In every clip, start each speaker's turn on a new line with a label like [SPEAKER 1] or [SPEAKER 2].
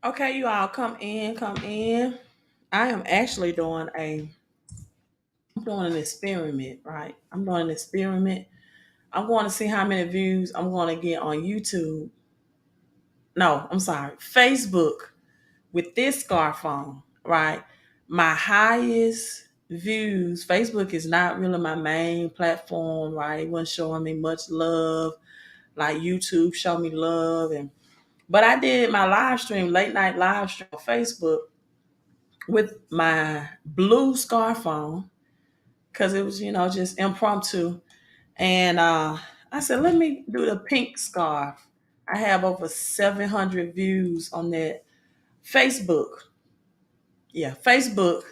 [SPEAKER 1] Okay, you all come in, come in. I am actually I'm doing an experiment, right? I'm doing an experiment. I'm going to see how many views I'm going to get on YouTube. No, I'm sorry, Facebook with this scarf on, right? My highest views, Facebook is not really my main platform, right? It wasn't showing me much love like YouTube show me love but I did my live stream, late night live stream on Facebook with my blue scarf on because it was, just impromptu. And I said, let me do the pink scarf. I have over 700 views on that Facebook. Yeah, Facebook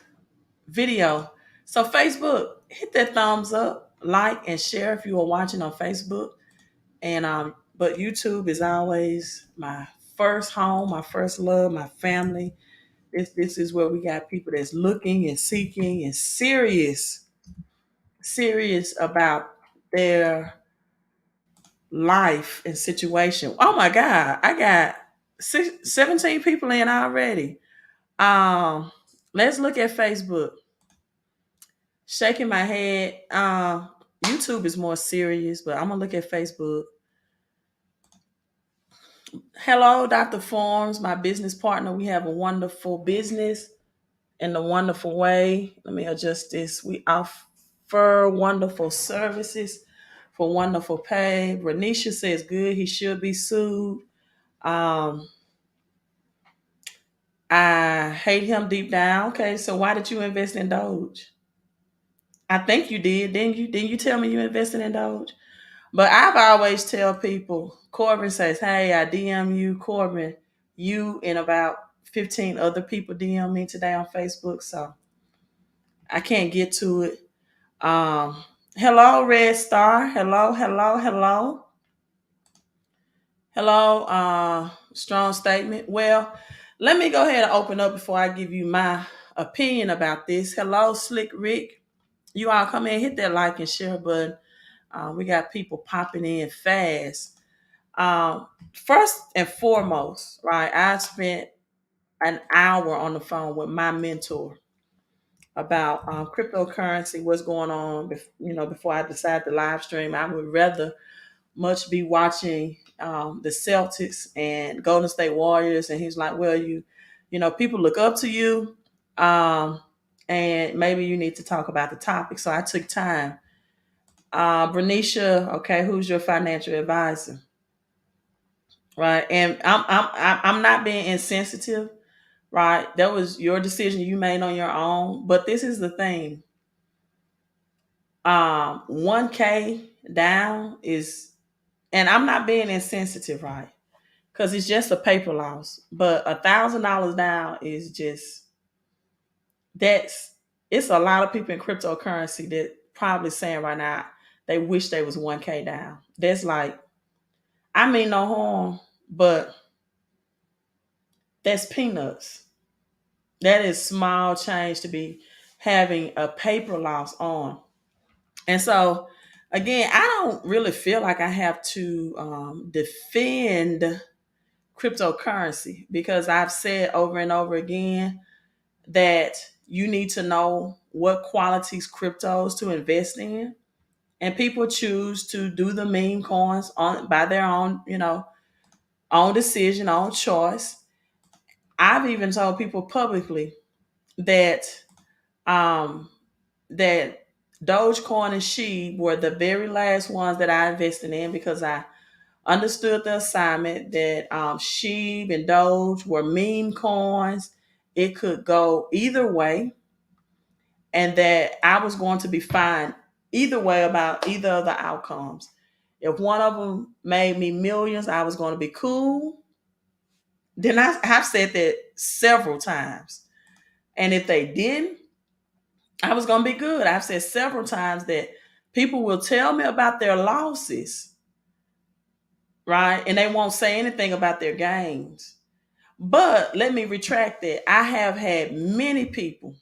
[SPEAKER 1] video. So, Facebook, hit that thumbs up, like, and share if you are watching on Facebook. And but YouTube is always my first home, my first love, my family. This is where we got people that's looking and seeking and serious about their life and situation. Oh my God, I got 17 people in already. Um, let's look at Facebook. Shaking my head. YouTube is more serious, but I'm gonna look at Facebook. Hello, Dr. Forms, my business partner. We have a wonderful business in a wonderful way. Let me adjust this. We offer wonderful services for wonderful pay. Renisha says good. He should be sued. Um, I hate him deep down. Okay, so why did you invest in Doge? I think you did. Didn't you tell me you invested in Doge? But I've always tell people, Corbin says, hey, I DM you, Corbin, you and about 15 other people DM me today on Facebook. So I can't get to it. Um, hello, Red Star. Hello. Hello, strong statement. Well, let me go ahead and open up before I give you my opinion about this. Hello, Slick Rick. You all come in, hit that like and share button. We got people popping in fast. First and foremost, right, I spent an hour on the phone with my mentor about cryptocurrency, what's going on. Before I decided to live stream, I would rather much be watching the Celtics and Golden State Warriors. And he's like, well, people look up to you, and maybe you need to talk about the topic. So I took time. Bernicia, okay, who's your financial advisor? Right, and I'm not being insensitive. Right, that was your decision you made on your own. But this is the thing. 1K down is, and I'm not being insensitive, right? Because it's just a paper loss. But $1,000 down is just that's it's a lot of people in cryptocurrency that probably saying right now they wish they was 1K down. That's like, I mean no harm, but that's peanuts. That is small change to be having a paper loss on. And so again, I don't really feel like I have to defend cryptocurrency because I've said over and over again that you need to know what qualities cryptos to invest in. And people choose to do the meme coins on by their own, own decision, own choice. I've even told people publicly that um that Dogecoin and She were the very last ones that I invested in because I understood the assignment that Sheeb and Doge were meme coins. It could go either way, and that I was going to be fine either way about either of the outcomes. If one of them made me millions, I was going to be cool. Then I have said that several times. And if they didn't, I was going to be good. I've said several times that people will tell me about their losses, right? And they won't say anything about their gains. But let me retract that. I have had many people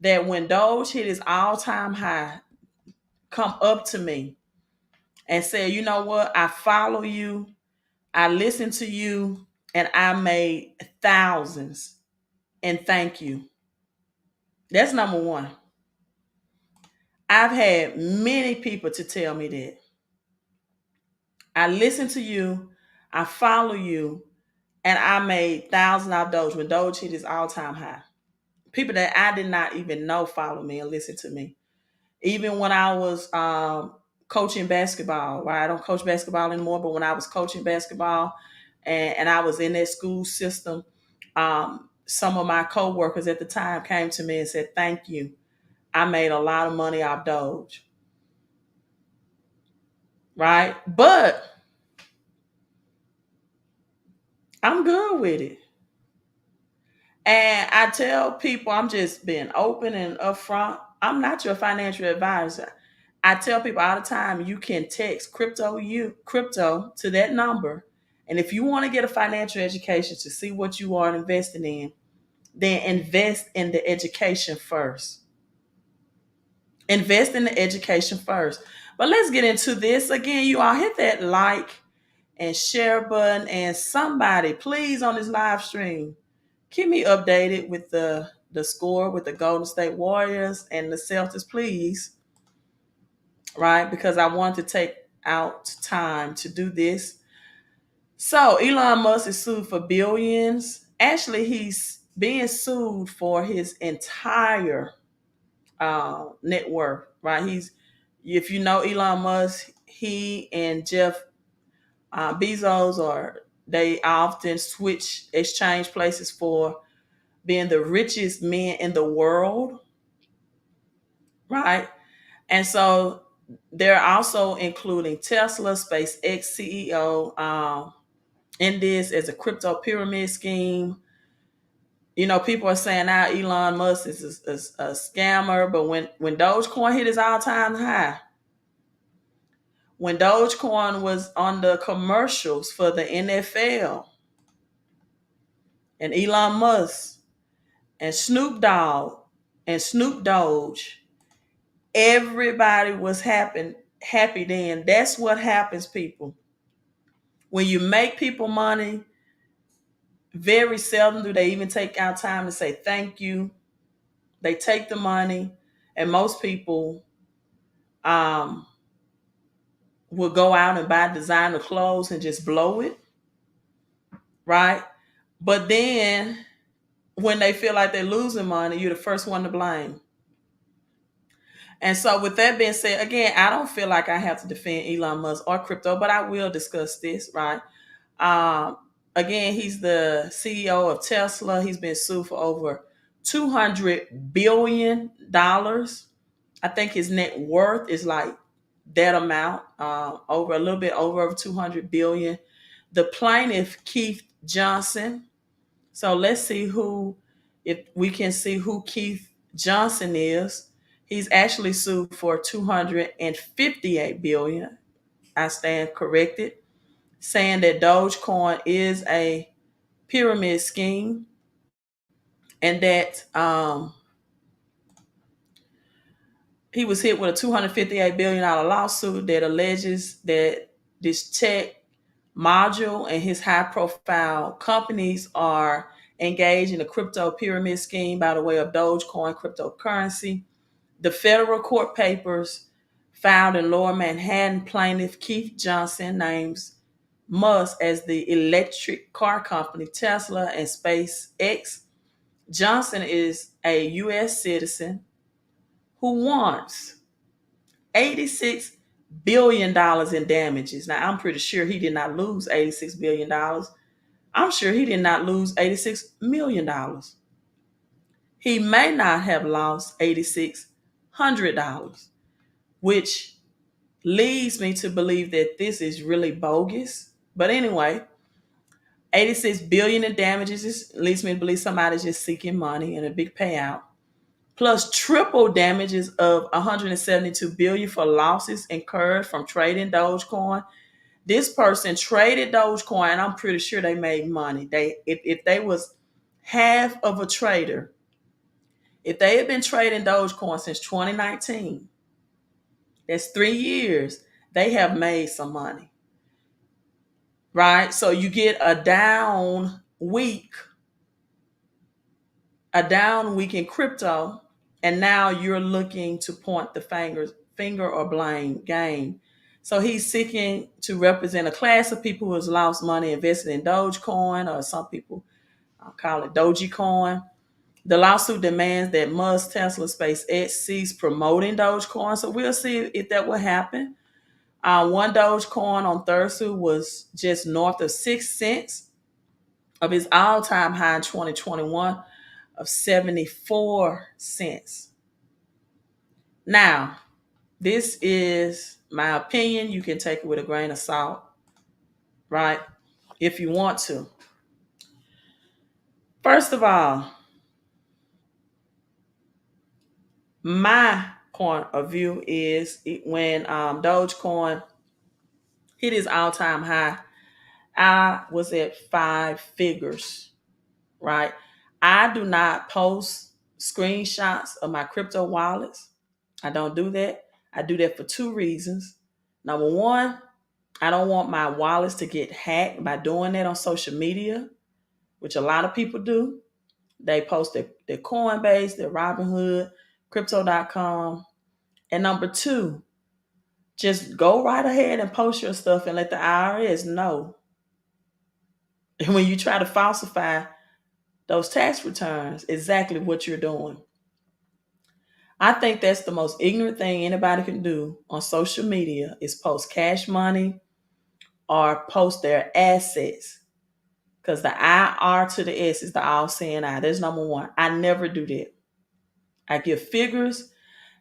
[SPEAKER 1] that when Doge hit his all time high, come up to me and say, you know what? I follow you. I listen to you. and I made thousands. And thank you. That's number one. I've had many people to tell me that. I listen to you, I follow you, and I made thousands of Doge when Doge hit its all-time high. People that I did not even know follow me and listen to me. Even when I was coaching basketball, right? I don't coach basketball anymore, but when I was coaching basketball and I was in that school system, some of my coworkers at the time came to me and said, "Thank you. I made a lot of money off Doge." Right? But I'm good with it. And I tell people, I'm just being open and upfront. I'm not your financial advisor. I tell people all the time, you can text crypto to that number. And if you want to get a financial education to see what you are investing in, then invest in the education first. Invest in the education first. But let's get into this. Again, you all hit that like and share button, and somebody please on this live stream keep me updated with the score with the Golden State Warriors and the Celtics, please. Right? Because I want to take out time to do this. So Elon Musk is sued for billions. Actually, he's being sued for his entire net worth. Right? He's, if you know Elon Musk, he and Jeff Bezos, or they often exchange places for being the richest men in the world, right? And so they're also including Tesla, SpaceX CEO, in this as a crypto pyramid scheme. You know, people are saying now Elon Musk is a scammer, but when Dogecoin hit its all-time high, when Dogecoin was on the commercials for the NFL, and Elon Musk and Snoop Dogg and Snoop Doge, everybody was happy then. That's what happens, people. When you make people money, very seldom do they even take out time to say thank you. They take the money, and most people um, will go out and buy designer clothes and just blow it, right? But then when they feel like they're losing money, you're the first one to blame. And so, with that being said, again, I don't feel like I have to defend Elon Musk or crypto, but I will discuss this, right? Um, Again, he's the CEO of Tesla. He's been sued for over $200 billion. I think his net worth is like that amount, over a little bit over 200 billion. The plaintiff, Keith Johnson. So let's see if we can see who Keith Johnson is. He's actually sued for 258 billion. I stand corrected, saying that Dogecoin is a pyramid scheme, and that he was hit with a $258 billion lawsuit that alleges that this tech module and his high profile companies are engaged in a crypto pyramid scheme by the way of Dogecoin cryptocurrency. The federal court papers filed in Lower Manhattan, plaintiff Keith Johnson names Musk as the electric car company Tesla and SpaceX. Johnson is a U.S. citizen who wants $86 billion in damages. Now, I'm pretty sure he did not lose $86 billion. I'm sure he did not lose $86 million. He may not have lost $8,600, which leads me to believe that this is really bogus. But anyway, 86 billion in damages leads me to believe somebody's just seeking money and a big payout. Plus triple damages of 172 billion for losses incurred from trading Dogecoin. This person traded Dogecoin, and I'm pretty sure they made money. If they was half of a trader, if they had been trading Dogecoin since 2019, that's 3 years, they have made some money. right? So you get a down week in crypto, and now you're looking to point the finger or blame game. So he's seeking to represent a class of people who has lost money invested in Dogecoin, or some people call it Dogecoin. The lawsuit demands that Musk, Tesla, SpaceX cease promoting Dogecoin. So we'll see if that will happen. One Dogecoin on Thursday was just north of 6 cents of its all-time high in 2021 of 74 cents. Now, this is my opinion. You can take it with a grain of salt, right? If you want to. First of all, my point of view is when Dogecoin hit its all-time high, I was at five figures, right? I do not post screenshots of my crypto wallets. I don't do that. I do that for two reasons. Number one, I don't want my wallets to get hacked by doing that on social media, which a lot of people do. They post their Coinbase, their Robinhood, crypto.com. And number two, just go right ahead and post your stuff and let the IRS know. And when you try to falsify those tax returns, exactly what you're doing. I think that's the most ignorant thing anybody can do on social media is post cash money or post their assets. Because the IR to the S is the all seeing eye. That's number one. I never do that. I give figures,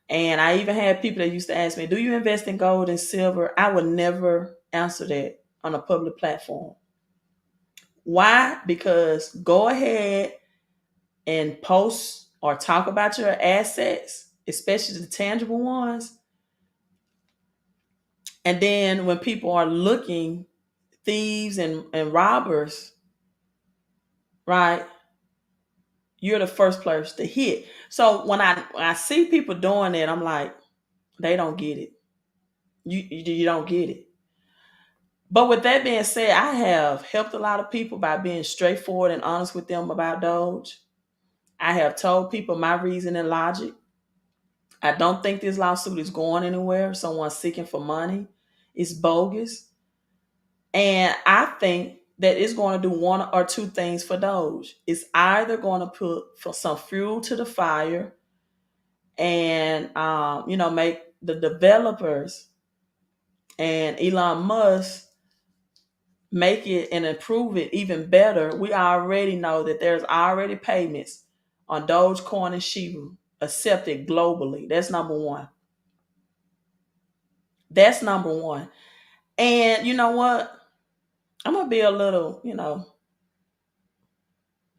[SPEAKER 1] and I even had people that used to ask me, do you invest in gold and silver? I would never answer that on a public platform. Why? Because go ahead and post or talk about your assets, especially the tangible ones. And then when people are looking, thieves and robbers, right? You're the first person to hit. So when I see people doing it, I'm like, they don't get it. You don't get it. But with that being said, I have helped a lot of people by being straightforward and honest with them about Doge. I have told people my reason and logic. I don't think this lawsuit is going anywhere. Someone seeking for money. It's bogus. And I think that it's going to do one or two things for Doge. It's either going to put for some fuel to the fire and make the developers and Elon Musk make it and improve it even better. We already know that there's already payments on Dogecoin and Shiba accepted globally. That's number one. That's number one. And you know what? I'm gonna be a little,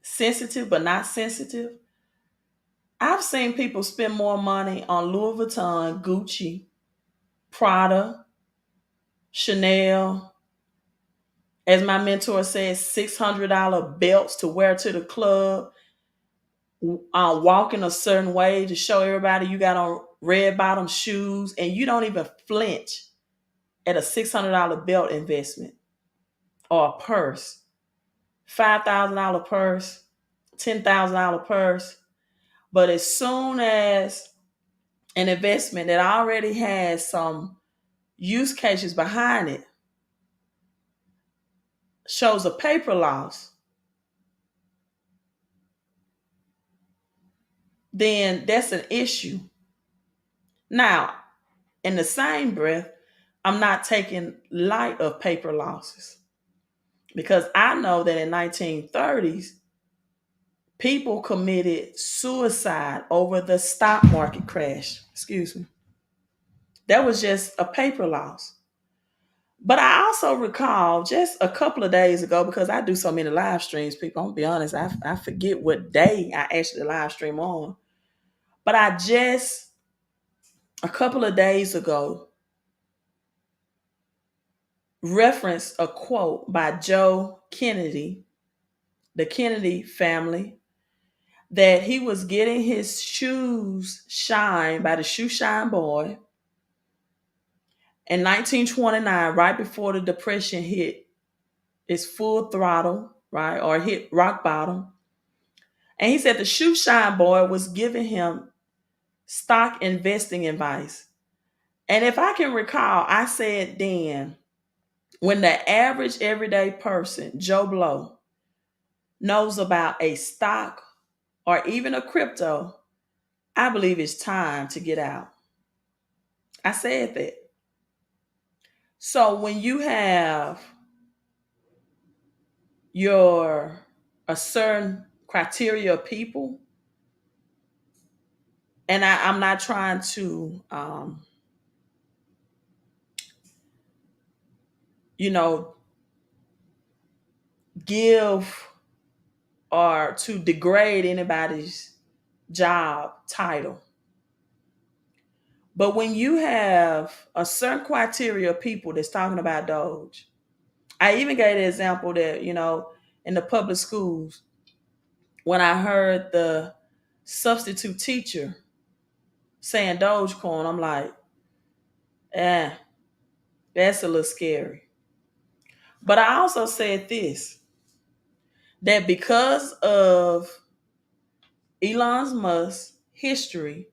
[SPEAKER 1] sensitive, but not sensitive. I've seen people spend more money on Louis Vuitton, Gucci, Prada, Chanel, as my mentor says, $600 belts to wear to the club, walking a certain way to show everybody you got on red bottom shoes, and you don't even flinch at a $600 belt investment or a purse, $5,000 purse, $10,000 purse. But as soon as an investment that already has some use cases behind it shows a paper loss, then that's an issue. Now, in the same breath, I'm not taking light of paper losses because I know that in 1930s, people committed suicide over the stock market crash. Excuse me. That was just a paper loss. But I also recall just a couple of days ago, because I do so many live streams, people, I'm gonna be honest, I forget what day I actually live stream on. But I just a couple of days ago referenced a quote by Joe Kennedy, the Kennedy family, that he was getting his shoes shined by the shoe shine boy in 1929, right before the Depression hit is full throttle, right? Or hit rock bottom. And he said the shoe shine boy was giving him stock investing advice. And if I can recall, I said then, when the average everyday person, Joe Blow, knows about a stock or even a crypto, I believe it's time to get out. I said that. So when you have your a certain criteria of people, and I'm not trying to you know, give or to degrade anybody's job title. But when you have a certain criteria of people that's talking about Doge, I even gave the example that, in the public schools, when I heard the substitute teacher saying Dogecoin, I'm like, eh, that's a little scary. But I also said this, that because of Elon Musk's history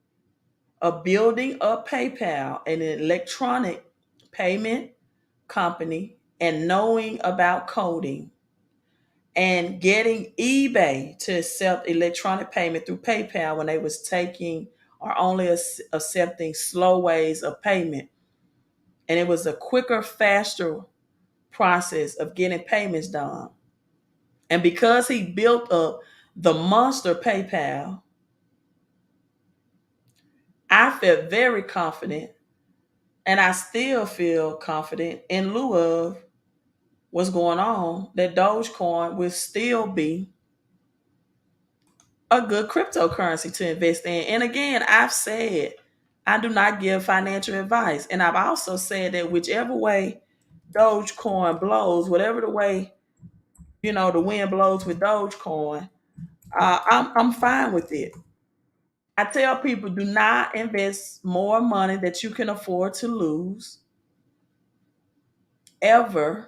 [SPEAKER 1] of building up PayPal, an electronic payment company, and knowing about coding and getting eBay to accept electronic payment through PayPal when they was taking or only accepting slow ways of payment. And it was a quicker, faster process of getting payments done. And because he built up the monster PayPal, I felt very confident, and I still feel confident in lieu of what's going on, that Dogecoin will still be a good cryptocurrency to invest in. And again, I've said I do not give financial advice. And I've also said that whichever way Dogecoin blows, whatever the way, the wind blows with Dogecoin, I'm fine with it. I tell people, do not invest more money that you can afford to lose ever.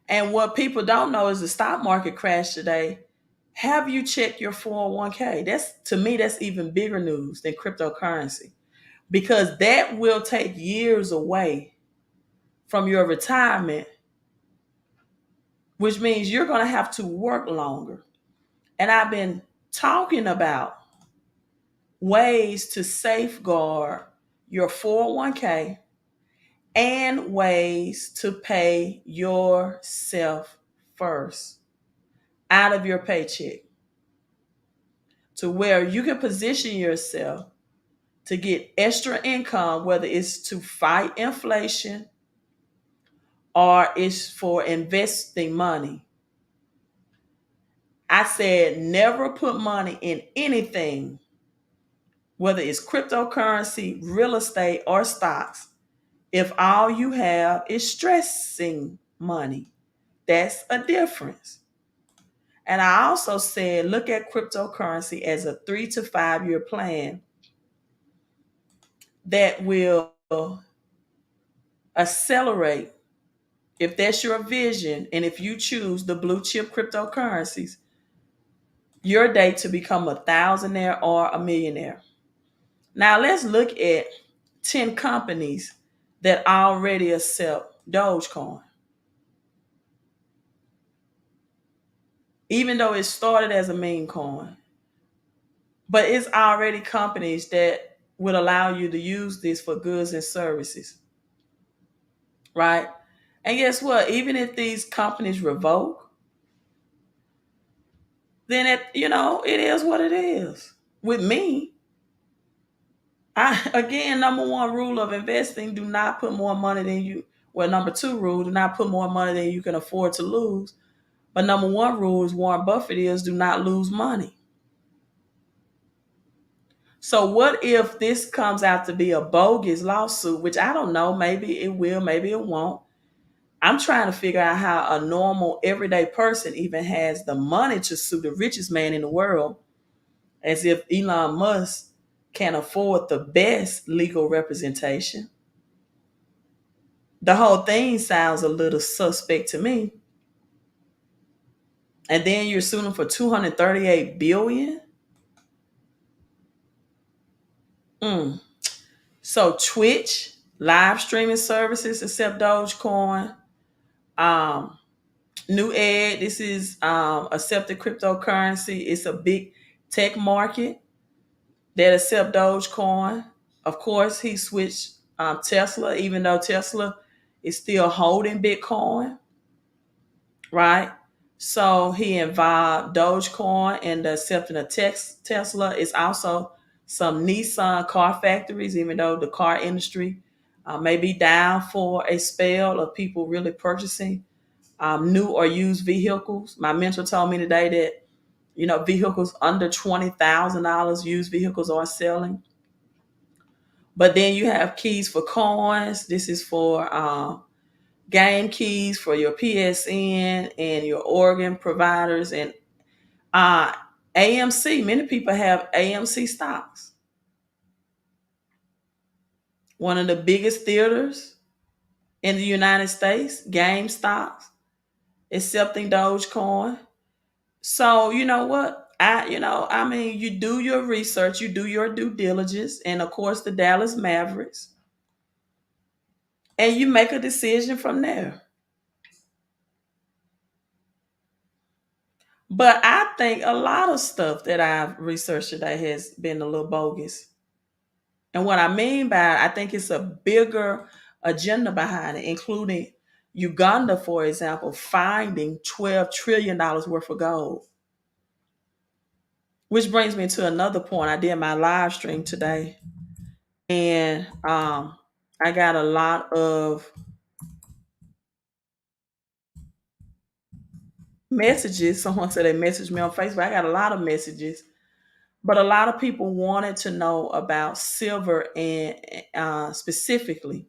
[SPEAKER 1] And what people don't know is the stock market crashed today. Have you checked your 401k? That's, to me, that's even bigger news than cryptocurrency, because that will take years away from your retirement, which means you're going to have to work longer. And I've been talking about ways to safeguard your 401k and ways to pay yourself first out of your paycheck, to where you can position yourself to get extra income, whether it's to fight inflation or it's for investing money. I said never put money in anything, whether it's cryptocurrency, real estate, or stocks, if all you have is stressing money. That's a difference. And I also said look at cryptocurrency as a 3 to 5 year plan that will accelerate, if that's your vision, and if you choose the blue chip cryptocurrencies, your day to become a thousandaire or a millionaire. Now let's look at 10 companies that already accept Dogecoin. Even though it started as a meme coin, but it's already companies that would allow you to use this for goods and services, right? And guess what? Even if these companies revoke, then it is what it is. With me, again, number one rule of investing: do not put more money than you. Well, number two rule: do not put more money than you can afford to lose. But number one rule is Warren Buffett is: do not lose money. So what if this comes out to be a bogus lawsuit, which I don't know, maybe it will, maybe it won't. I'm trying to figure out how a normal everyday person even has the money to sue the richest man in the world, as if Elon Musk can afford the best legal representation. The whole thing sounds a little suspect to me. and then you're suing them for 238 billion. Mm. So Twitch live streaming services accept Dogecoin. Um, New Ed, this is accepted cryptocurrency. It's a big tech market that accept Dogecoin. Of course, he switched Tesla, even though Tesla is still holding Bitcoin, right? So he involved Dogecoin and the accepting of Tesla. Is also some Nissan car factories, even though the car industry may be down for a spell of people really purchasing new or used vehicles. My mentor told me today that vehicles under $20,000, used vehicles are selling. But then you have keys for coins. This is for game keys for your PSN and your organ providers and uh, AMC. Many people have AMC stocks. One of the biggest theaters in the United States, game stocks, accepting Dogecoin. So you know what? I mean, you do your research, you do your due diligence, and of course the Dallas Mavericks, and you make a decision from there. But I think a lot of stuff that I've researched today has been a little bogus. And what I mean by it, I think it's a bigger agenda behind it, including Uganda, for example, finding $12 trillion worth of gold. Which brings me to another point. I did my live stream today, and I got a lot of messages. Someone said they messaged me on Facebook. I got a lot of messages, but a lot of people wanted to know about silver and specifically.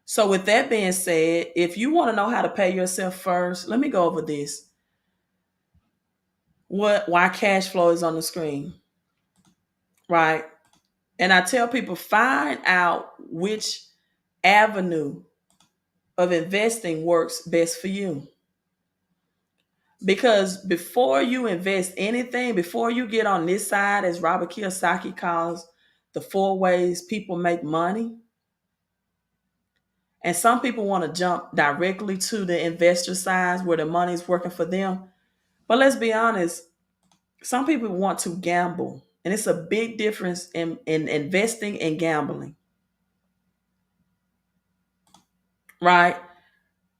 [SPEAKER 1] So, with that being said, if you want to know how to pay yourself first, let me go over this. Why cash flow is on the screen, right? And I tell people find out which avenue of investing works best for you. Because before you invest anything, before you get on this side, as Robert Kiyosaki calls the 4 ways people make money, and some people want to jump directly to the investor side where the money's working for them. But let's be honest, some people want to gamble, and it's a big difference in investing and gambling, right?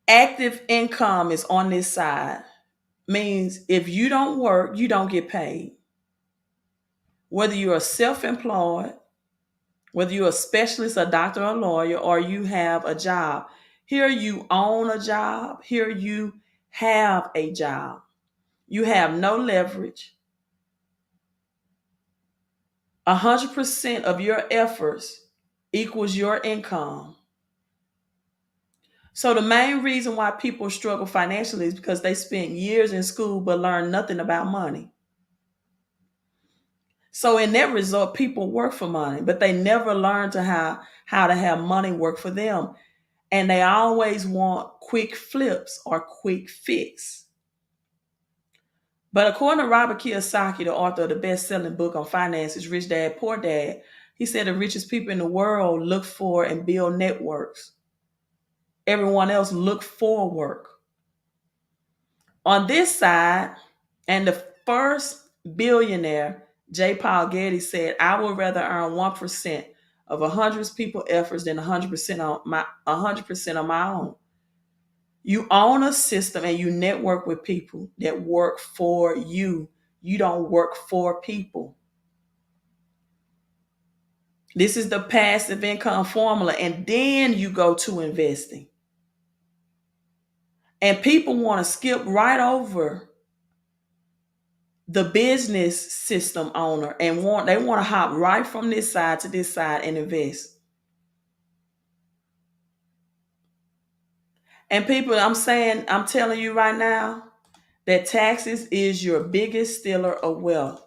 [SPEAKER 1] Active income is on this side, means if you don't work, you don't get paid. Whether you're self-employed, whether you're a specialist, a doctor, or a lawyer, or you have a job. Here you own a job. Here you have a job. You have no leverage. 100% of your efforts equals your income. So the main reason why people struggle financially is because they spent years in school but learn nothing about money. So in that result, people work for money, but they never learn to how to have money work for them. And they always want quick flips or quick fix. But according to Robert Kiyosaki, the author of the best-selling book on finances, Rich Dad, Poor Dad, he said the richest people in the world look for and build networks. Everyone else look for work. On this side, and the first billionaire, J. Paul Getty, said, I would rather earn 1% of 100 people efforts than 100% on my own. You own a system and you network with people that work for you. You don't work for people. This is the passive income formula. And then you go to investing. And people want to skip right over the business system owner and they want to hop right from this side to this side and invest. And people, I'm telling you right now that taxes is your biggest stealer of wealth.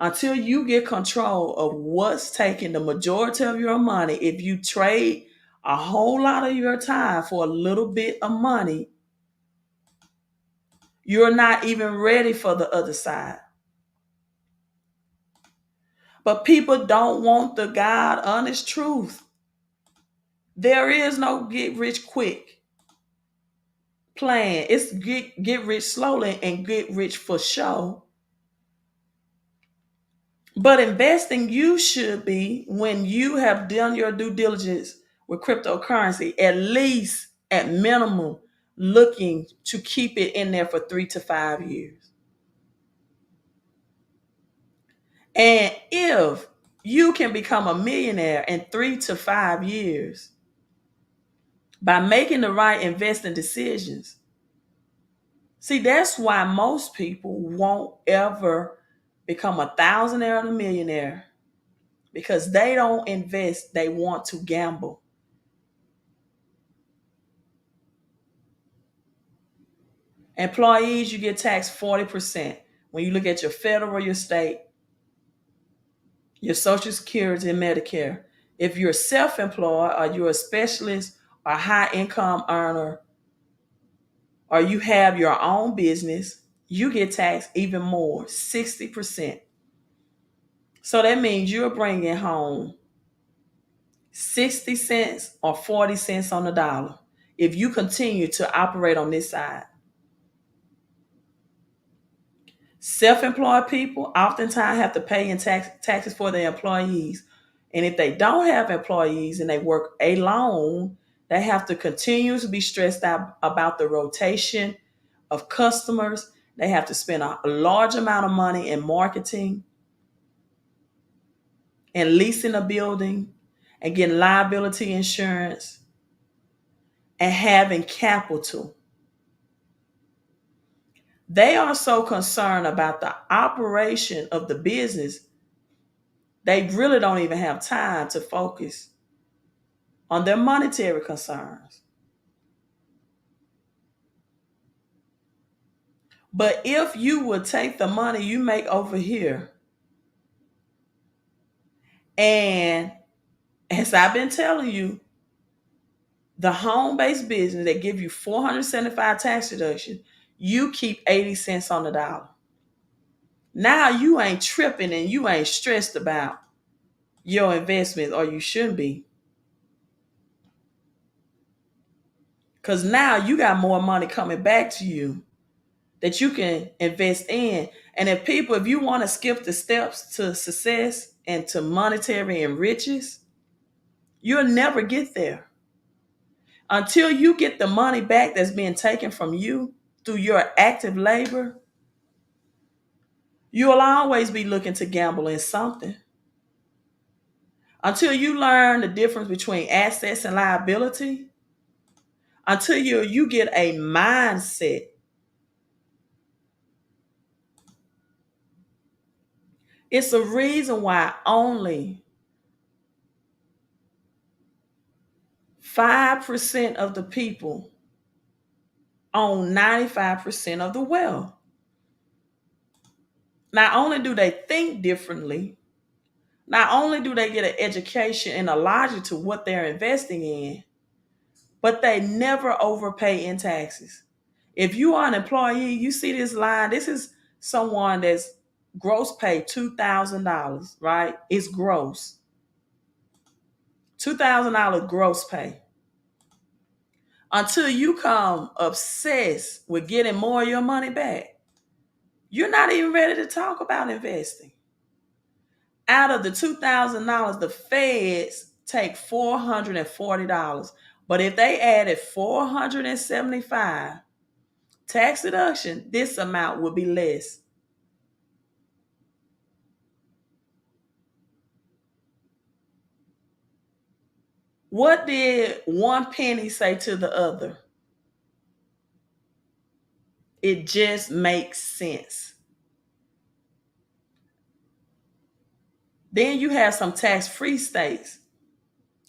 [SPEAKER 1] Until you get control of what's taking the majority of your money, if you trade a whole lot of your time for a little bit of money, You're not even ready for the other side. But people don't want the God honest truth. There is no get rich quick plan. It's get rich slowly and get rich for show. But investing, you should be, when you have done your due diligence with cryptocurrency, at least at minimum, looking to keep it in there for 3 to 5 years. And if you can become a millionaire in 3 to 5 years by making the right investing decisions, see, that's why most people won't ever become a thousandaire and a millionaire, because they don't invest, they want to gamble. Employees, you get taxed 40%. When you look at your federal, your state, your Social Security and Medicare. If you're self-employed or you're a specialist or high income earner, or you have your own business, you get taxed even more, 60%. So that means you're bringing home 60 cents or 40 cents on the dollar if you continue to operate on this side. Self-employed people oftentimes have to pay in taxes for their employees. And if they don't have employees and they work alone, they have to continue to be stressed out about the rotation of customers. They have to spend a large amount of money in marketing and leasing a building and getting liability insurance and having capital. They are so concerned about the operation of the business, they really don't even have time to focus on their monetary concerns. But if you would take the money you make over here, and as I've been telling you, the home-based business that give you 475 tax deduction, you keep 80 cents on the dollar. Now you ain't tripping and you ain't stressed about your investments, or you shouldn't be. Because now you got more money coming back to you that you can invest in. And if you want to skip the steps to success and to monetary and riches, you'll never get there. Until you get the money back that's being taken from you through your active labor, you'll always be looking to gamble in something. Until you learn the difference between assets and liability, until you get a mindset. It's a reason why only 5% of the people own 95% of the wealth. Not only do they think differently, not only do they get an education and a logic to what they're investing in, but they never overpay in taxes. If you are an employee, you see this line. This is someone that's gross pay $2,000, right? It's gross. $2,000 gross pay. Until you come obsessed with getting more of your money back, you're not even ready to talk about investing. Out of the $2,000, the feds take $440. But if they added 475 tax deduction, this amount would be less. What did one penny say to the other? It just makes sense. Then you have some tax-free states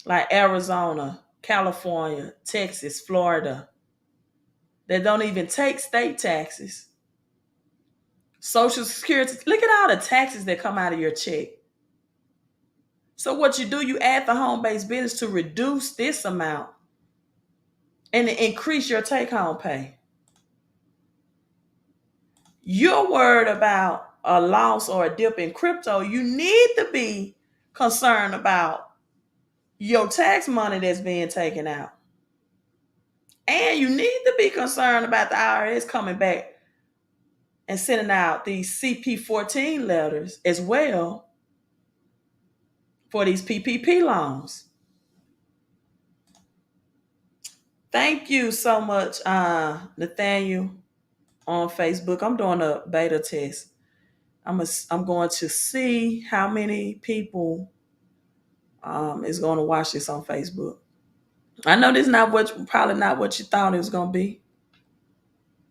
[SPEAKER 1] like Arizona, California, Texas, Florida that don't even take state taxes. Social Security, look at all the taxes that come out of your check. So what you do, you add the home-based business to reduce this amount and increase your take-home pay. you're worried about a loss or a dip in crypto, you need to be concerned about your tax money that's being taken out. And you need to be concerned about the IRS coming back and sending out these CP14 letters as well for these PPP loans. Thank you so much, Nathaniel on Facebook. I'm doing a beta test. I'm going to see how many people is going to watch this on Facebook. I know this is not what probably not what you thought it was going to be,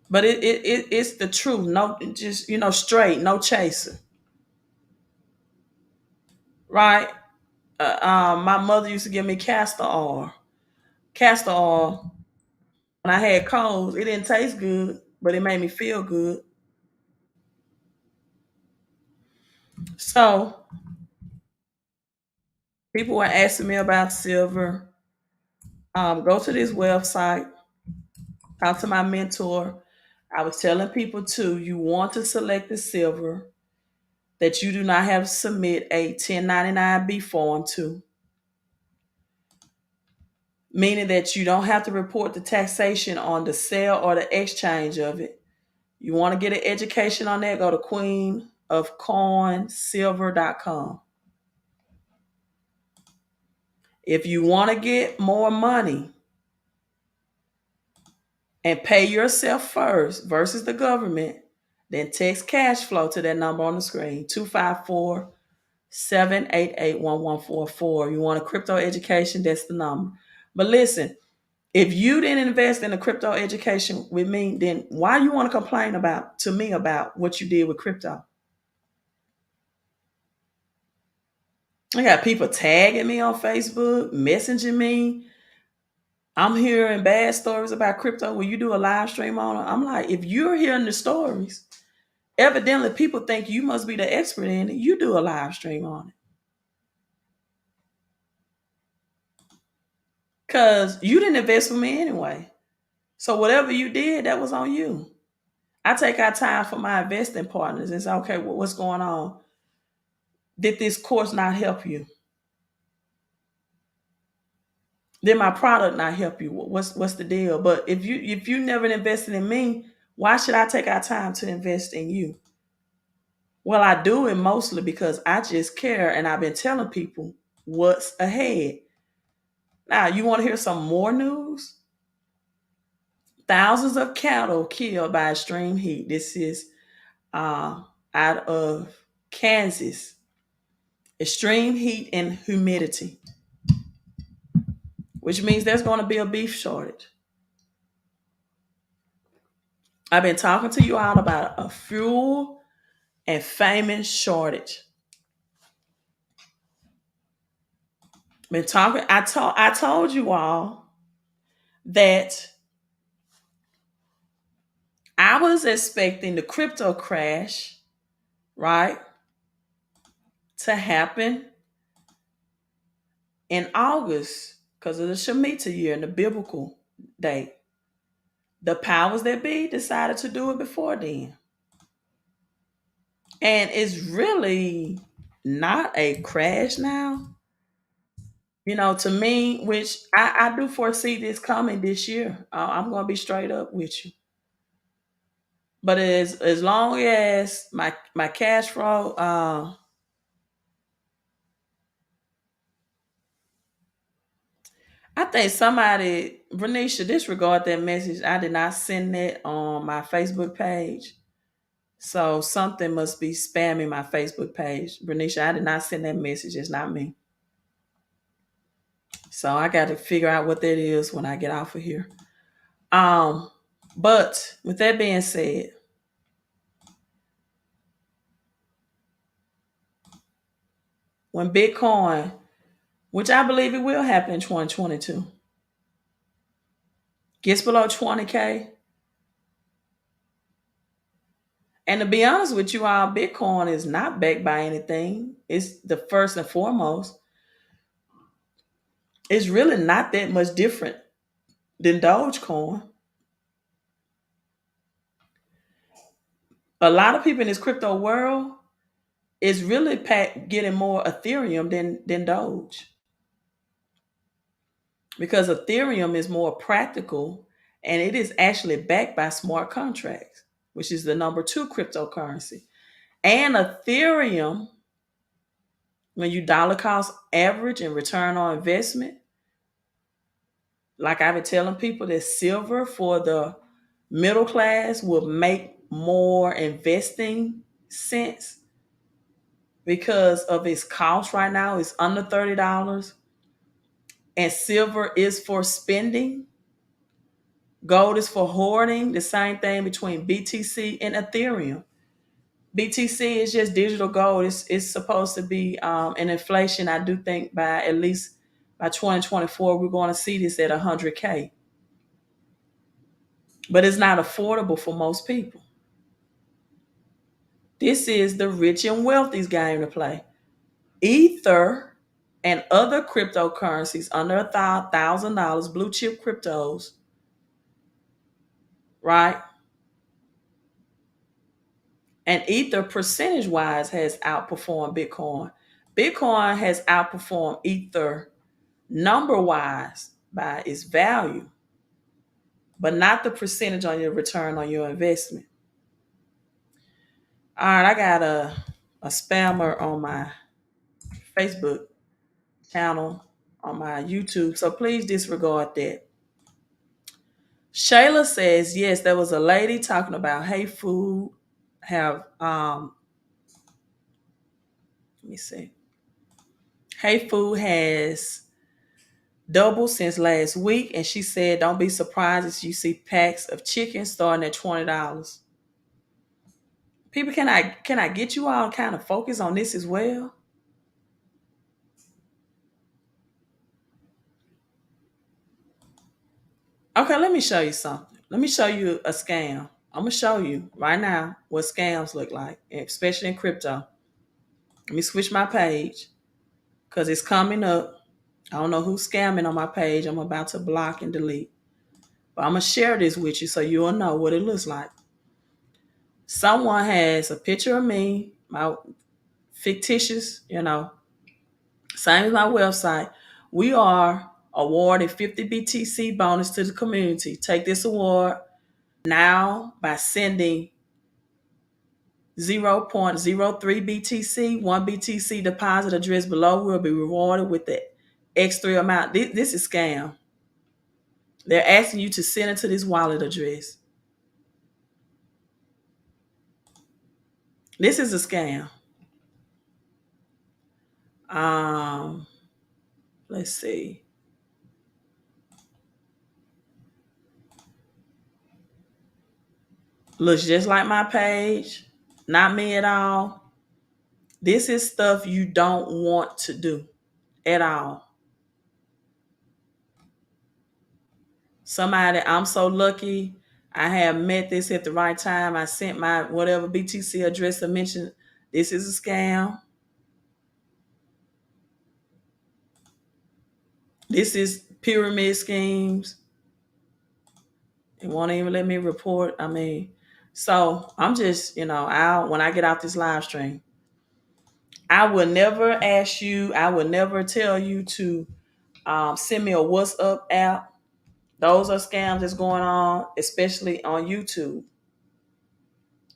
[SPEAKER 1] but it's the truth. No, just straight, no chaser, right? My mother used to give me castor oil. Castor oil. When I had colds, it didn't taste good, but it made me feel good. So people were asking me about silver. Go to this website, talk to my mentor. I was telling people too, you want to select the silver that you do not have to submit a 1099B form to, meaning that you don't have to report the taxation on the sale or the exchange of it. You want to get an education on that, go to queenofcoinsilver.com. If you want to get more money and pay yourself first versus the government, then text cash flow to that number on the screen, 254-788-1144. You want a crypto education, that's the number. But listen, if you didn't invest in a crypto education with me, then why you want to complain to me about what you did with crypto? I got people tagging me on Facebook, messaging me. I'm hearing bad stories about crypto when you do a live stream on it. I'm like, if you're hearing the stories, evidently people think you must be the expert in it. You do a live stream on it. Because you didn't invest with me anyway. So whatever you did, that was on you. I take out time for my investing partners and say, okay, well, what's going on? Did this course not help you? Did my product not help you? What's the deal? But if you never invested in me, why should I take our time to invest in you? Well, I do it mostly because I just care and I've been telling people what's ahead. Now, you want to hear some more news? Thousands of cattle killed by extreme heat. This is out of Kansas. Extreme heat and humidity, which means there's going to be a beef shortage. I've been talking to you all about a fuel and famine shortage. Been talking. I told you all that I was expecting the crypto crash, right, to happen in August because of the Shemitah year and the biblical date. The powers that be decided to do it before then. And it's really not a crash now. To me, which I do foresee this coming this year. I'm going to be straight up with you. But as long as my cash flow, I think somebody, Renisha, disregard that message. I did not send that on my Facebook page. So something must be spamming my Facebook page. Renisha, I did not send that message. It's not me. So I got to figure out what that is when I get off of here. But with that being said, when Bitcoin, which I believe it will happen in 2022, gets below 20K, and to be honest with you all, Bitcoin is not backed by anything. It's the first and foremost. It's really not that much different than Dogecoin. A lot of people in this crypto world is really getting more Ethereum than Doge, because Ethereum is more practical and it is actually backed by smart contracts, which is the number two cryptocurrency. And Ethereum, when you dollar cost average and return on investment, like I've been telling people, that silver for the middle class will make more investing sense because of its cost right now. It's under $30. And silver is for spending. Gold is for hoarding. The same thing between BTC and Ethereum. BTC is just digital gold. It's supposed to be an inflation. I do think by at least by 2024, we're going to see this at 100K. But it's not affordable for most people. This is the rich and wealthy's game to play. Ether and other cryptocurrencies under $1,000, blue chip cryptos, right? And Ether percentage wise has outperformed Bitcoin. Bitcoin has outperformed Ether number wise by its value, but not the percentage on your return on your investment. All right, I got a spammer on my Facebook channel, on my YouTube, so please disregard that. Shayla says, yes, there was a lady talking about Hey Food have let me see. Hey Food has doubled since last week, and she said don't be surprised if you see packs of chicken starting at $20. People, can I get you all kind of focus on this as well? Okay, let me show you something. Let me show you a scam. I'm gonna show you right now what scams look like, especially in crypto. Let me switch my page because it's coming up. I don't know who's scamming on my page. I'm about to block and delete. But I'm going to share this with you so you'll know what it looks like. Someone has a picture of me, my fictitious, same as my website. We are awarded 50 BTC bonus to the community. Take this award now by sending 0.03 BTC, 1 BTC deposit address below will be rewarded with the X3 amount. This is scam. They're asking you to send it to this wallet address. This is a scam. Let's see. Looks just like my page. Not me at all. This is stuff you don't want to do at all. Somebody, I'm so lucky. I have met this at the right time. I sent my whatever BTC address I mentioned. This is a scam. This is pyramid schemes. It won't even let me report. So I'm just, when I get out this live stream, I will never ask you, I will never tell you to send me a WhatsApp app. Those are scams that's going on, especially on YouTube.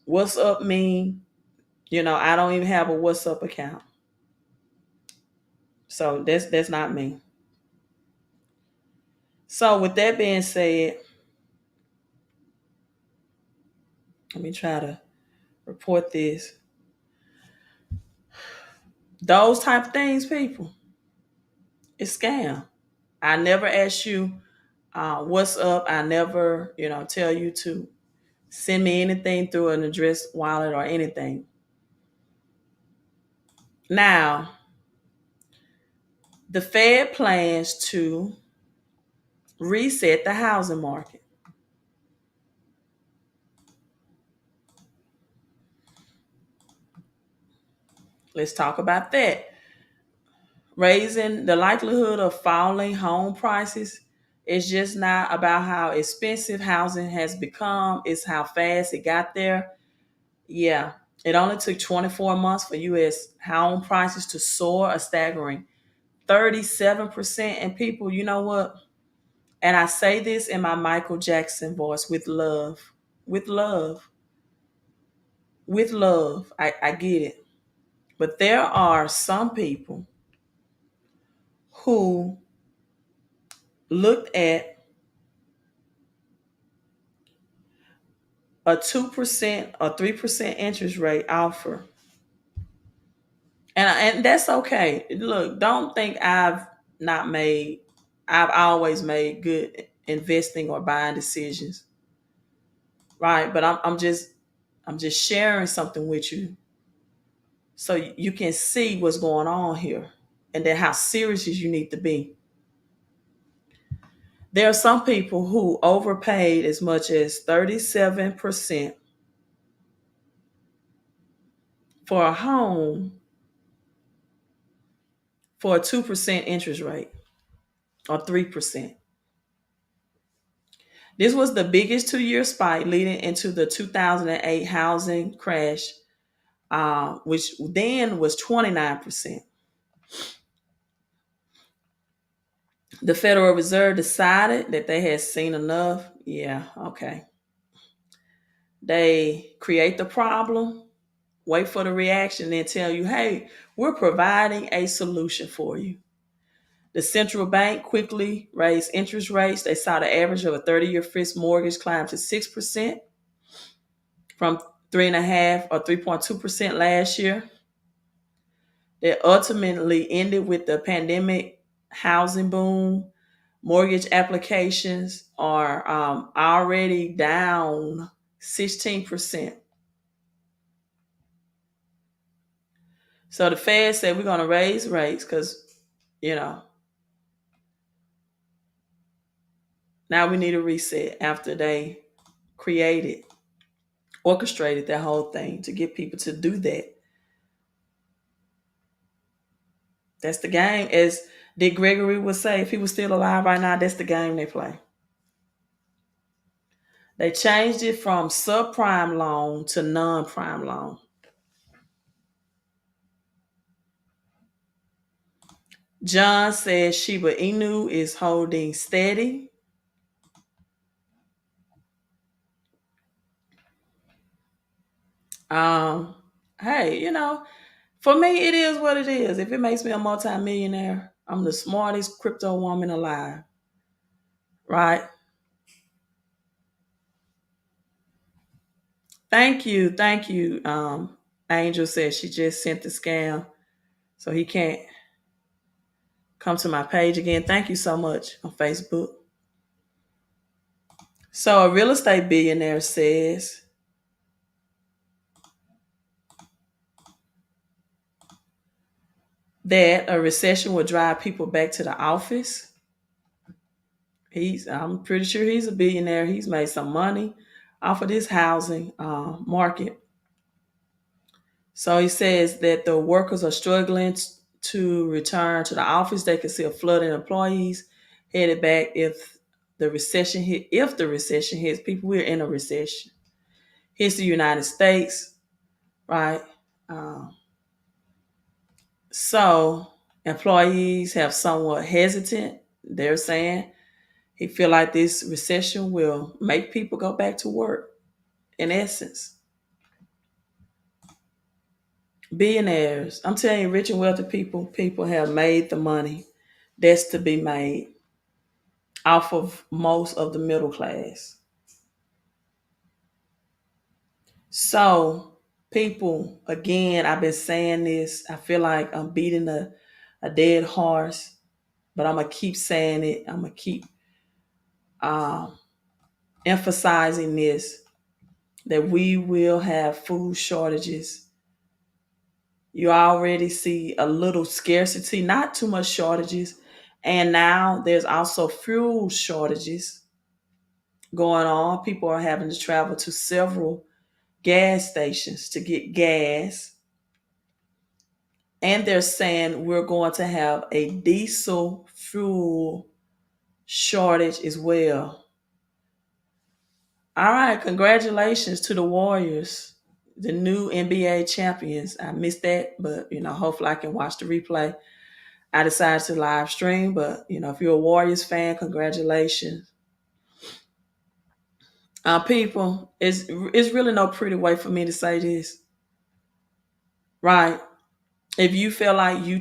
[SPEAKER 1] WhatsApp mean, I don't even have a WhatsApp account. So that's not me. So with that being said, let me try to report this. Those type of things, people, it's scam. I never ask you what's up. I never, tell you to send me anything through an address wallet or anything. Now, the Fed plans to reset the housing market. Let's talk about that. Raising the likelihood of falling home prices is just not about how expensive housing has become, it's how fast it got there. Yeah, it only took 24 months for U.S. home prices to soar a staggering 37%. And people, you know what? And I say this in my Michael Jackson voice, with love, with love, with love. I get it. But there are some people who looked at a 2% or 3% interest rate offer. And that's okay. Look, don't think not made, I've always made good investing or buying decisions, right? But I'm just sharing something with you so you can see what's going on here and then how serious you need to be. There are some people who overpaid as much as 37% for a home for a 2% interest rate or 3%. This was the biggest 2 year spike leading into the 2008 housing crash, which then was 29%. The Federal Reserve decided that they had seen enough. Yeah, okay. They create the problem, wait for the reaction, then tell you, hey, we're providing a solution for you. The central bank quickly raised interest rates. They saw the average of a 30-year fixed mortgage climb to 6% from 3.5 or 3.2% last year. That ultimately ended with the pandemic housing boom. Mortgage applications are already down 16%. So the Fed said we're going to raise rates because, you know, now we need a reset after they created, orchestrated that whole thing to get people to do that. That's the game. As Dick Gregory would say, if he was still alive right now, that's the game they play. They changed it from subprime loan to non-prime loan. John says Shiba Inu is holding steady. Um, hey, for me, it is what it is. If it makes me a multimillionaire, I'm the smartest crypto woman alive, right? Thank you, thank you. Angel says she just sent the scam, so he can't come to my page again. Thank you so much on Facebook. So a real estate billionaire says that a recession will drive people back to the office. I'm pretty sure he's a billionaire. He's made some money off of this housing market. So he says that the workers are struggling to return to the office. They can see a flood of employees headed back if the recession hit. If the recession hits, people, we're in a recession. Hits the United States, right? Um, so employees have somewhat hesitant. They're saying he feel like this recession will make people go back to work. In essence, billionaires, I'm telling you, rich and wealthy people have made the money that's to be made off of most of the middle class. So, people, again, I've been saying this. I feel like I'm beating a dead horse, but I'm gonna keep saying it. I'm gonna keep um, emphasizing this, that we will have food shortages. You already see a little scarcity, not too much shortages. And now there's also fuel shortages going on. People are having to travel to several gas stations to get gas. And they're saying we're going to have a diesel fuel shortage as well. All right, congratulations to the Warriors. the new NBA champions. I missed that, but hopefully I can watch the replay. I decided to live stream, but if you're a Warriors fan, congratulations. People, it's really no pretty way for me to say this, right? If you feel like you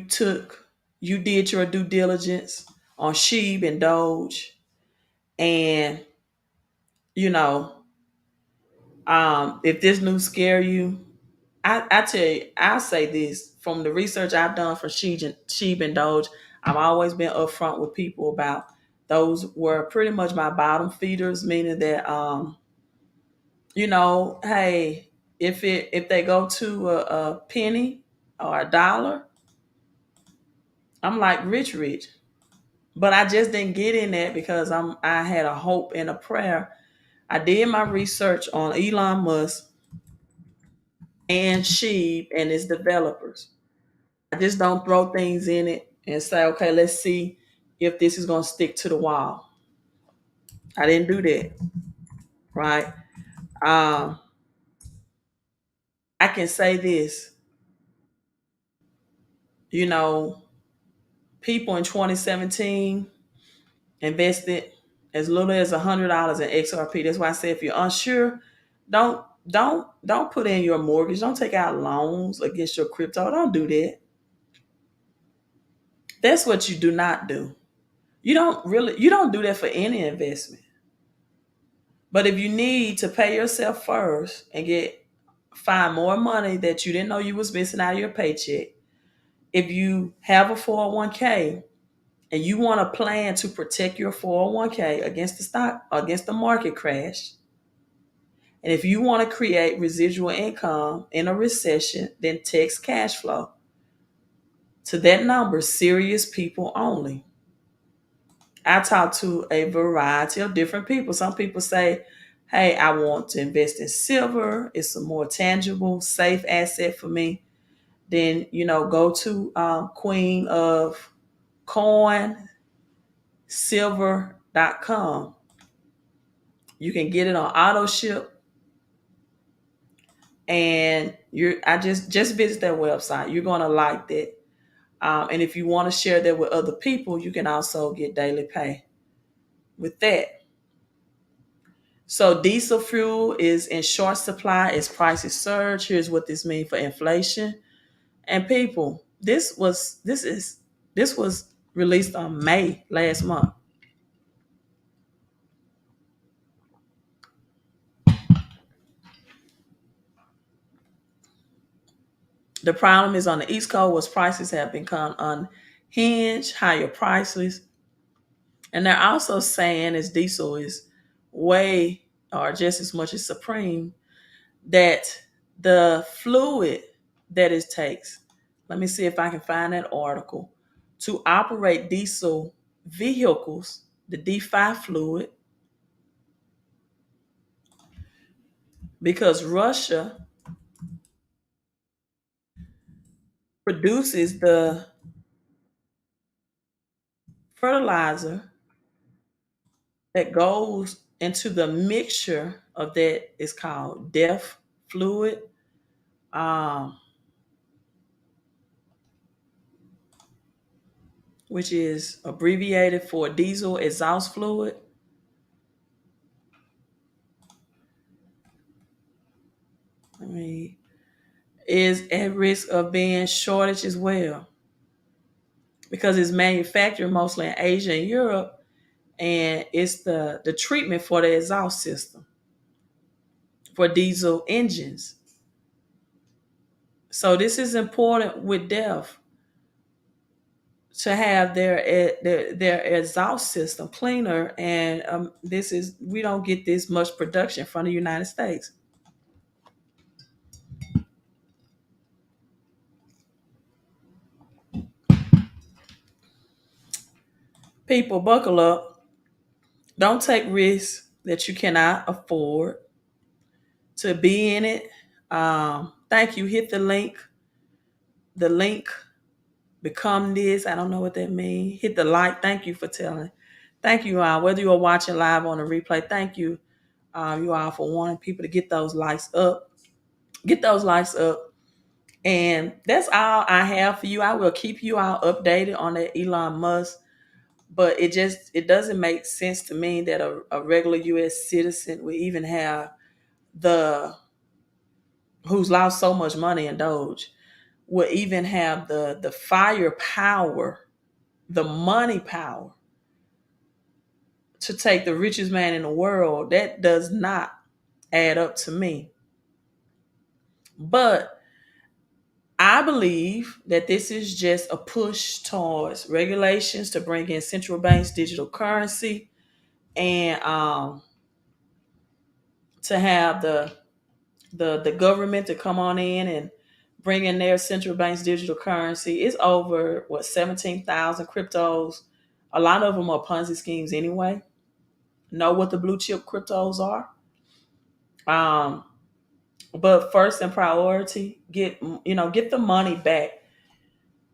[SPEAKER 1] did your due diligence on Sheeb and Doge, and you know, if this news scare you, I tell you, I'll say this from the research I've done for Sheeb and Doge. I've always been upfront with people about those were pretty much my bottom feeders, meaning that hey, if they go to a penny or a dollar, I'm like rich. But I just didn't get in that because I had a hope and a prayer. I did my research on Elon Musk and Sheeb and its developers. I just don't throw things in it and say, okay, let's see if this is going to stick to the wall. I didn't do that, right? Um, I can say this, you know, people in 2017 invested as little as $100 in XRP. That's why I say if you're unsure, don't put in your mortgage. Don't take out loans against your crypto. Don't do that. That's what you do not do. You don't do that for any investment. But if you need to pay yourself first and find more money that you didn't know you was missing out of your paycheck, if you have a 401k and you want a plan to protect your 401k against the market crash, and if you want to create residual income in a recession, then text cash flow to that number, serious people only. I talk to a variety of different people. Some people say, hey, I want to invest in silver. It's a more tangible, safe asset for me. Then, go to Queen of Coin, silver.com. You can get it on auto ship. And I just visit their website. You're going to like that. And if you want to share that with other people, you can also get daily pay with that. So diesel fuel is in short supply as prices surge. Here's what this means for inflation. And people, this was released on May last month. The problem is on the East Coast was prices have become unhinged, higher prices. And they're also saying as diesel is way or just as much as supreme, that the fluid that it takes, let me see if I can find that article, to operate diesel vehicles, the D5 fluid, because Russia produces the fertilizer that goes into the mixture of that is called DEF fluid. Um, which is abbreviated for diesel exhaust fluid. I mean, is at risk of being shortage as well because it's manufactured mostly in Asia and Europe, and it's the treatment for the exhaust system for diesel engines. So this is important with DEF to have their exhaust system cleaner, and we don't get this much production from the United States. People, buckle up. Don't take risks that you cannot afford to be in it. Thank you. Hit the link. The link, become this. I don't know what that means. Hit the like. Thank you for telling. Thank you, whether you are watching live on a replay. Thank you, you all, for wanting people to get those likes up. Get those likes up. And that's all I have for you. I will keep you all updated on that Elon Musk. But it doesn't make sense to me that a regular US citizen would even have the who's lost so much money in Doge would even have the firepower, the money power to take the richest man in the world. That does not add up to me. But I believe that this is just a push towards regulations to bring in central banks digital currency, and to have the government to come on in and bring in their central banks digital currency. It's over 17,000 cryptos. A lot of them are Ponzi schemes anyway. Know what the blue chip cryptos are. Um, but first in priority, get the money back.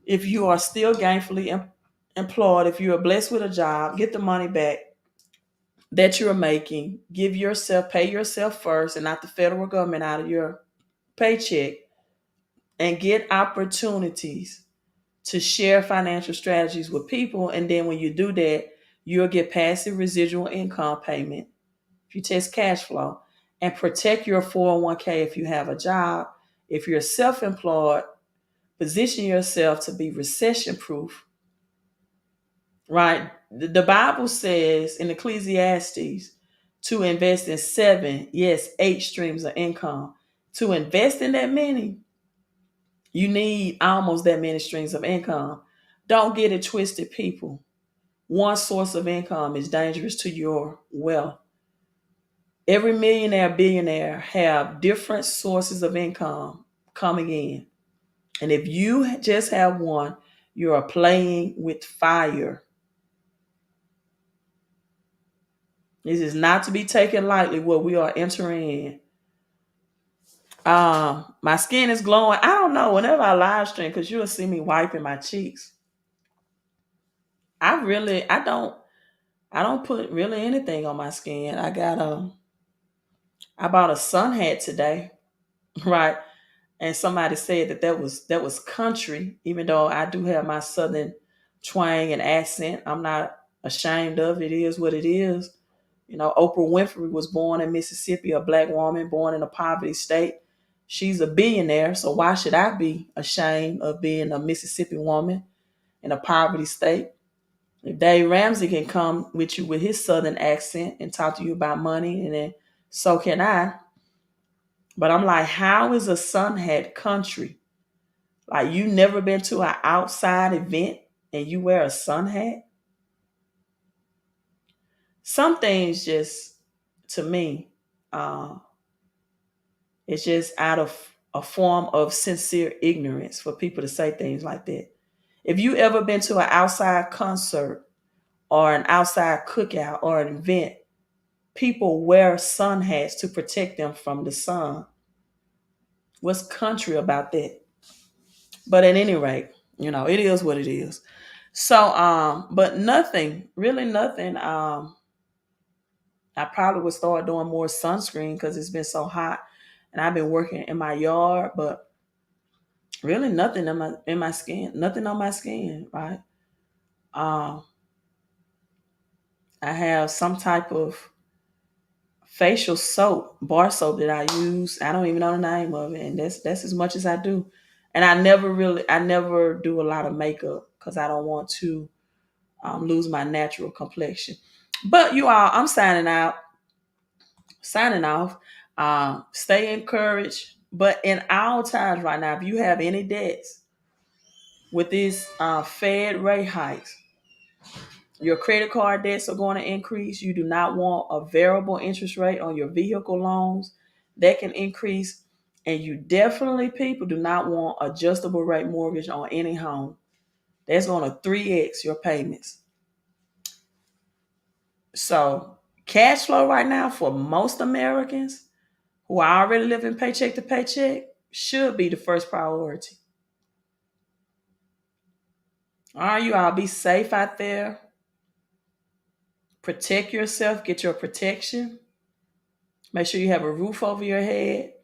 [SPEAKER 1] If you are still gainfully employed, if you are blessed with a job, get the money back that you're making. Pay yourself first, and not the federal government out of your paycheck, and get opportunities to share financial strategies with people. And then when you do that, you'll get passive residual income payment if you test cash flow, and protect your 401k if you have a job. If you're self-employed, position yourself to be recession proof, right? The Bible says in Ecclesiastes to invest in seven, yes, eight streams of income. To invest in that many, you need almost that many streams of income. Don't get it twisted, people. One source of income is dangerous to your wealth. Every millionaire, billionaire have different sources of income coming in. And if you just have one, you are playing with fire. This is not to be taken lightly what we are entering in. My skin is glowing. I don't know. Whenever I live stream, because you'll see me wiping my cheeks. I don't put really anything on my skin. I bought a sun hat today, right? And somebody said that was country, even though I do have my southern twang and accent. I'm not ashamed of it. It is what it is. Oprah Winfrey was born in Mississippi, a black woman born in a poverty state. She's a billionaire, so why should I be ashamed of being a Mississippi woman in a poverty state? If Dave Ramsey can come with you with his southern accent and talk to you about money, and then so can I. But I'm like, how is a sun hat country? Like, you never been to an outside event and you wear a sun hat? Some things just, to me, uh, it's just out of a form of sincere ignorance for people to say things like that. If you ever been to an outside concert or an outside cookout or an event, people wear sun hats to protect them from the sun. What's country about that? But at any rate, it is what it is. So, but nothing, really nothing. I probably would start doing more sunscreen because it's been so hot, and I've been working in my yard. But really, nothing in my skin, nothing on my skin, right? Um, I have some type of facial soap, bar soap that I use. I don't even know the name of it, and that's as much as I do. And I never do a lot of makeup because I don't want to lose my natural complexion. But you all, I'm signing off. Stay encouraged. But in our times right now, if you have any debts with these Fed rate hikes, your credit card debts are going to increase. You do not want a variable interest rate on your vehicle loans. That can increase. And you definitely, people, do not want adjustable rate mortgage on any home. That's going to 3x your payments. So cash flow right now for most Americans who are already living paycheck to paycheck should be the first priority. All right, you all be safe out there. Protect yourself. Get your protection. Make sure you have a roof over your head.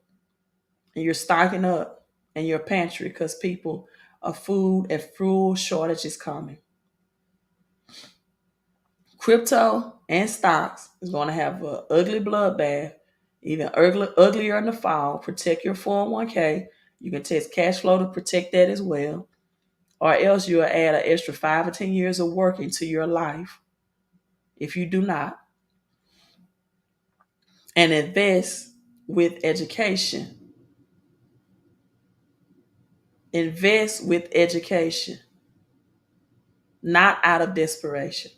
[SPEAKER 1] and you're stocking up in your pantry because people a food and fuel shortage is coming. Crypto and stocks is going to have an ugly bloodbath, even uglier in the fall. Protect your 401k. You can test cash flow to protect that as well. Or else you'll add an extra 5 or 10 years of work into your life if you do not. And invest with education. Invest with education, not out of desperation.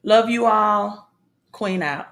[SPEAKER 1] Love you all. Queen out.